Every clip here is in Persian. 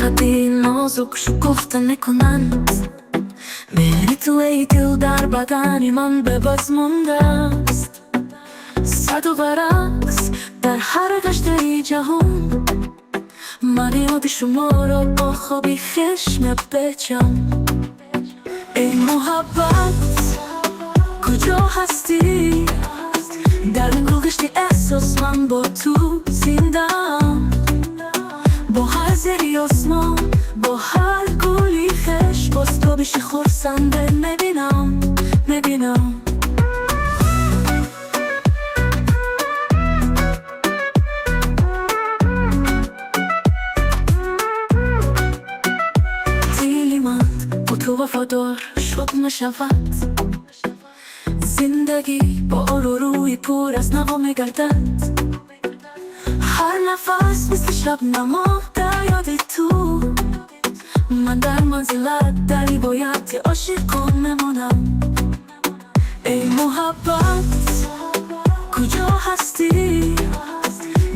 چقدر نازک شکفته نکنند، میری تو ای دل در بدن من به بس مانده است. صد و برعکس در هر گشت ای جهان، من یاد شما را با خوابی خشم بچم. ای محبت کجا هستی؟ در این گلگشت احساس من با تو زندم، با هر زیری آسمان، با هر گلی خش، باز تو بشی خورسنده میبینم. دیلی من با تو وفادار شد نشود، زندگی با روی پر از نوا میگردد. هر نفس مثل شب نما در یاد تو، من در منزلت دری باید عاشق میمانم. ای محبت کجا هستی؟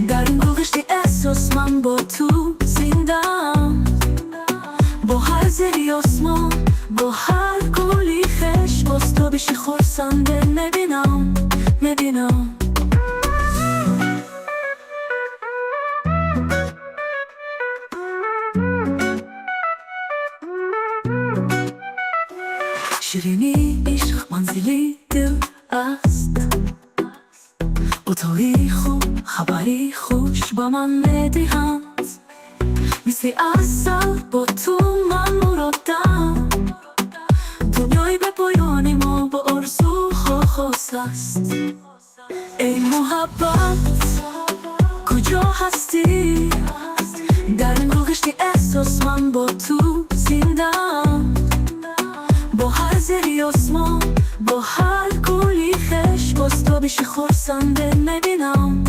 در این گلگشت احساس من با تو زندم، با هر زیری آسمان، با هر گلی خش، باز تو بشی خورسنده میبینم. شیرینی عشق منزلی دل است، اتاقی خوب خبری خوش با من میدهند. مثل عسل با تو من مرادم، دنیای به پایان ما با آرزوها خاص است. ای محبت کجا هستی؟ در این گلگشت احساس من با تو زندم، با هر زیری آسمان، با هر گلی خش، باز تو بشی خورسنده میبینم.